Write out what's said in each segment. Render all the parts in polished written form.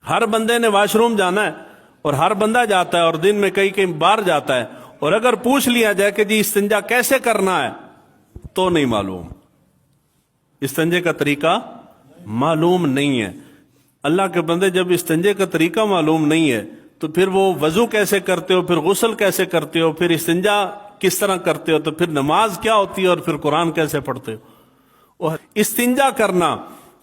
ہر بندے نے wash room جانا ہے اور ہر بندہ جاتا ہے اور دن میں کئی بار جاتا ہے، اور اگر پوچھ لیا جائے کہ جی استنجا کیسے کرنا ہے تو نہیں معلوم، استنجے کا طریقہ معلوم نہیں ہے۔ اللہ کے بندے جب استنجے کا طریقہ معلوم نہیں ہے تو پھر وہ وضو کیسے کرتے ہو، پھر غسل کیسے کرتے ہو، پھر استنجا کس طرح کرتے ہو، تو پھر نماز کیا ہوتی ہے اور پھر قرآن کیسے پڑھتے ہو۔ اور استنجا کرنا،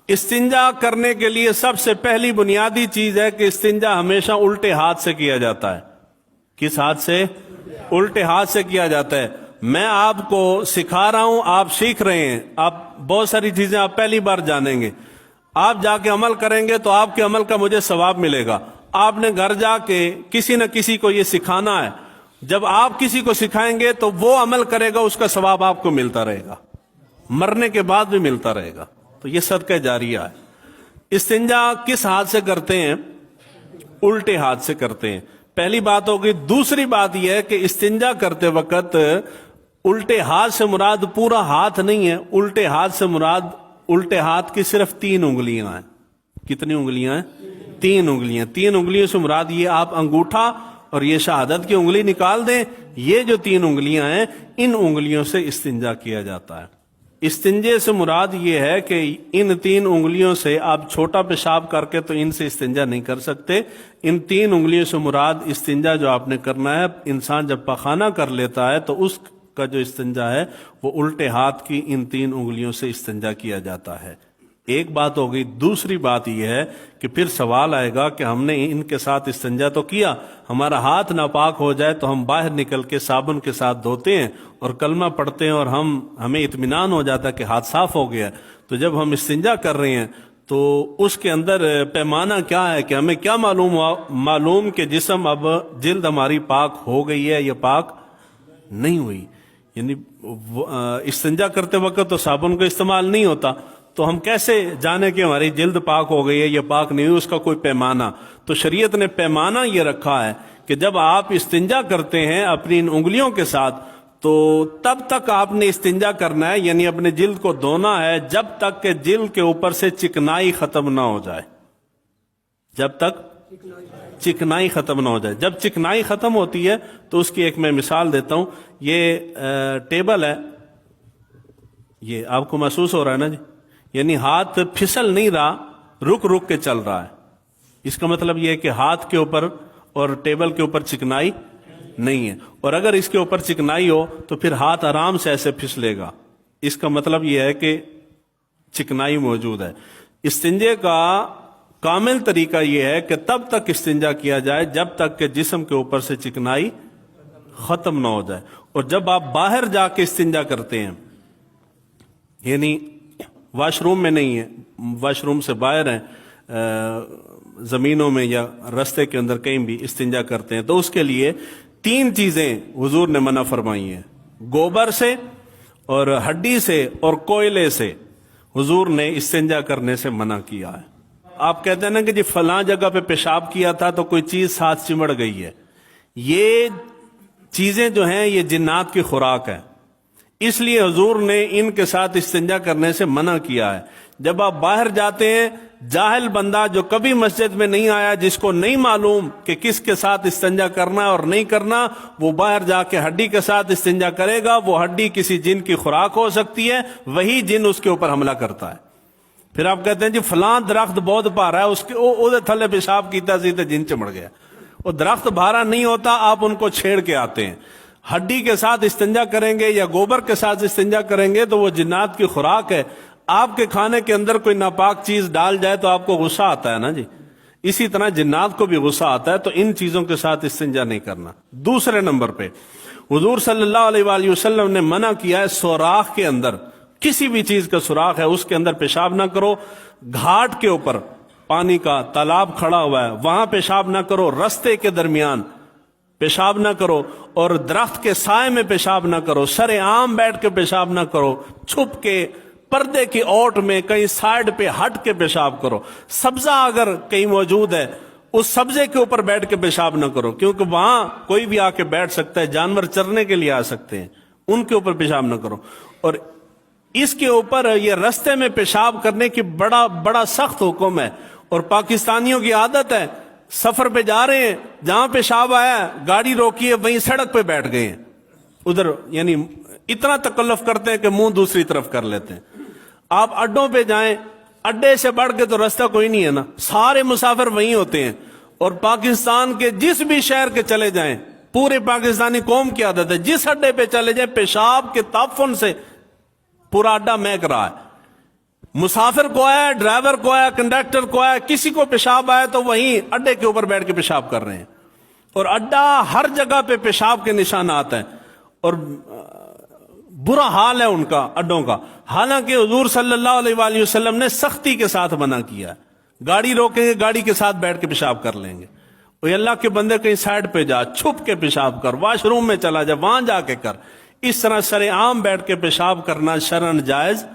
استنجا کرنے کے لیے سب سے پہلی بنیادی چیز ہے کہ استنجا ہمیشہ الٹے ہاتھ سے کیا جاتا ہے۔ کس ہاتھ سے؟ الٹے ہاتھ سے کیا جاتا ہے۔ میں آپ کو سکھا رہا ہوں، آپ سیکھ رہے ہیں، آپ بہت ساری چیزیں آپ پہلی بار جانیں گے، آپ جا کے عمل کریں گے تو آپ کے عمل کا مجھے ثواب ملے گا۔ آپ نے گھر جا کے کسی نہ کسی کو یہ سکھانا ہے، جب آپ کسی کو سکھائیں گے تو وہ عمل کرے گا، اس کا ثواب آپ کو ملتا رہے گا، مرنے کے بعد بھی ملتا رہے گا۔ تو یہ صدقہ جاریہ ہے۔ استنجا کس ہاتھ سے کرتے ہیں؟ الٹے ہاتھ سے کرتے ہیں، پہلی بات ہوگی۔ دوسری بات یہ ہے کہ استنجا کرتے وقت الٹے ہاتھ سے مراد پورا ہاتھ نہیں ہے، الٹے ہاتھ سے مراد الٹے ہاتھ کی صرف 3 انگلیاں ہیں۔ کتنی انگلیاں ہیں؟ 3 انگلیاں۔ 3 انگلیوں سے مراد یہ آپ انگوٹھا اور یہ شہادت کی انگلی نکال دیں، یہ جو 3 انگلیاں ہیں ان انگلیوں سے استنجا کیا جاتا ہے۔ استنجے سے مراد یہ ہے کہ ان 3 انگلیوں سے آپ چھوٹا پیشاب کر کے تو ان سے استنجا نہیں کر سکتے۔ ان 3 انگلیوں سے مراد استنجا جو آپ نے کرنا ہے، انسان جب پخانہ کر لیتا ہے تو اس کا جو استنجا ہے وہ الٹے ہاتھ کی ان 3 انگلیوں سے استنجا کیا جاتا ہے۔ ایک بات ہوگی۔ دوسری بات یہ ہے کہ پھر سوال آئے گا کہ ہم نے ان کے ساتھ استنجا تو کیا، ہمارا ہاتھ ناپاک ہو جائے تو ہم باہر نکل کے صابن کے ساتھ دھوتے ہیں اور کلمہ پڑھتے ہیں اور ہمیں اطمینان ہو جاتا ہے کہ ہاتھ صاف ہو گیا۔ تو جب ہم استنجا کر رہے ہیں تو اس کے اندر پیمانہ کیا ہے کہ ہمیں کیا معلوم کہ جسم اب جلد ہماری پاک ہو گئی ہے یا پاک نہیں ہوئی۔ یعنی استنجا کرتے وقت تو صابن کا استعمال نہیں ہوتا، تو ہم کیسے جانے کہ ہماری جلد پاک ہو گئی ہے یا پاک نہیں ہوئی؟ اس کا کوئی پیمانہ تو شریعت نے پیمانہ یہ رکھا ہے کہ جب آپ استنجا کرتے ہیں اپنی ان انگلیوں کے ساتھ تو تب تک آپ نے استنجا کرنا ہے، یعنی اپنے جلد کو دھونا ہے جب تک کہ جلد کے اوپر سے چکنائی ختم نہ ہو جائے، جب تک چکنائی ختم نہ ہو جائے۔ جب چکنائی ختم ہوتی ہے تو اس کی ایک میں مثال دیتا ہوں۔ یہ ٹیبل ہے، یہ آپ کو محسوس ہو رہا ہے نا جی، یعنی ہاتھ پھسل نہیں رہا، رک رک کے چل رہا ہے۔ اس کا مطلب یہ ہے کہ ہاتھ کے اوپر اور ٹیبل کے اوپر چکنائی نہیں ہے، اور اگر اس کے اوپر چکنائی ہو تو پھر ہاتھ آرام سے ایسے پھسلے گا۔ اس کا مطلب یہ ہے کہ چکنائی موجود ہے۔ استنجے کا کامل طریقہ یہ ہے کہ تب تک استنجا کیا جائے جب تک کہ جسم کے اوپر سے چکنائی ختم نہ ہو جائے۔ اور جب آپ باہر جا کے استنجا کرتے ہیں، یعنی واش روم میں نہیں ہے، واش روم سے باہر ہیں، زمینوں میں یا رستے کے اندر کہیں بھی استنجا کرتے ہیں، تو اس کے لیے 3 چیزیں حضور نے منع فرمائی ہیں۔ گوبر سے اور ہڈی سے اور کوئلے سے حضور نے استنجا کرنے سے منع کیا ہے۔ آپ کہتے ہیں نا کہ جی فلاں جگہ پہ پیشاب کیا تھا تو کوئی چیز ساتھ چمڑ گئی ہے، یہ چیزیں جو ہیں یہ جنات کی خوراک ہے، اس لیے حضور نے ان کے ساتھ استنجا کرنے سے منع کیا ہے۔ جب آپ باہر جاتے ہیں، جاہل بندہ جو کبھی مسجد میں نہیں آیا، جس کو نہیں معلوم کہ کس کے ساتھ استنجا کرنا ہے اور نہیں کرنا، وہ باہر جا کے ہڈی کے ساتھ استنجا کرے گا۔ وہ ہڈی کسی جن کی خوراک ہو سکتی ہے، وہی جن اس کے اوپر حملہ کرتا ہے۔ پھر آپ کہتے ہیں جی فلاں درخت بہت بھارا ہے، اس کے تھلے پیشاب کیتا سی تو جن چمڑ گیا۔ وہ درخت بھارا نہیں ہوتا، آپ ان کو چھیڑ کے آتے ہیں۔ ہڈی کے ساتھ استنجا کریں گے یا گوبر کے ساتھ استنجا کریں گے تو وہ جنات کی خوراک ہے۔ آپ کے کھانے کے اندر کوئی ناپاک چیز ڈال جائے تو آپ کو غصہ آتا ہے نا جی، اسی طرح جنات کو بھی غصہ آتا ہے، تو ان چیزوں کے ساتھ استنجا نہیں کرنا۔ دوسرے نمبر پہ حضور صلی اللہ علیہ وآلہ وسلم نے منع کیا ہے سوراخ کے اندر، کسی بھی چیز کا سوراخ ہے اس کے اندر پیشاب نہ کرو۔ گھاٹ کے اوپر پانی کا تالاب کھڑا ہوا ہے وہاں پیشاب نہ کرو، رستے کے درمیان پیشاب نہ کرو، اور درخت کے سائے میں پیشاب نہ کرو، سر عام بیٹھ کے پیشاب نہ کرو، چھپ کے پردے کی اوٹ میں کہیں سائیڈ پہ ہٹ کے پیشاب کرو۔ سبزہ اگر کہیں موجود ہے اس سبزے کے اوپر بیٹھ کے پیشاب نہ کرو، کیونکہ وہاں کوئی بھی آ کے بیٹھ سکتا ہے، جانور چرنے کے لیے آ سکتے ہیں، ان کے اوپر پیشاب نہ کرو۔ اور اس کے اوپر یہ رستے میں پیشاب کرنے کی بڑا سخت حکم ہے۔ اور پاکستانیوں کی عادت ہے، سفر پہ جا رہے ہیں، جہاں پیشاب آیا گاڑی روکی ہے، وہیں سڑک پہ بیٹھ گئے ہیں ادھر، یعنی اتنا تکلف کرتے ہیں کہ منہ دوسری طرف کر لیتے ہیں۔ آپ اڈوں پہ جائیں، اڈے سے بڑھ کے تو راستہ کوئی نہیں ہے نا، سارے مسافر وہیں ہوتے ہیں۔ اور پاکستان کے جس بھی شہر کے چلے جائیں، پورے پاکستانی قوم کی عادت ہے، جس اڈے پہ چلے جائیں پیشاب کے تعفن سے پورا اڈا مہک رہا ہے۔ مسافر کو آیا، ڈرائیور کو آیا، کنڈکٹر کو آیا، کسی کو پیشاب آیا تو وہیں اڈے کے اوپر بیٹھ کے پیشاب کر رہے ہیں، اور اڈا ہر جگہ پہ پیشاب کے نشانات ہیں، اور برا حال ہے ان کا اڈوں کا۔ حالانکہ حضور صلی اللہ علیہ وآلہ وسلم نے سختی کے ساتھ منع کیا ہے، گاڑی روکیں گے گاڑی کے ساتھ بیٹھ کے پیشاب کر لیں گے۔ وہ اللہ کے بندے کہیں سائڈ پہ جا، چھپ کے پیشاب کر، واش روم میں چلا جا، وہاں جا کے کر۔ اس طرح سر عام بیٹھ کے پیشاب کرنا شرعن جائز،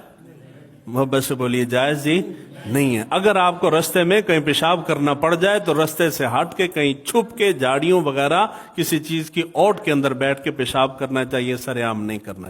محبت سے بولیے جائز جی نہیں ہے۔ اگر آپ کو رستے میں کہیں پیشاب کرنا پڑ جائے تو رستے سے ہٹ کے کہیں چھپ کے جھاڑیوں وغیرہ کسی چیز کی اوٹ کے اندر بیٹھ کے پیشاب کرنا چاہیے، سر عام نہیں کرنا۔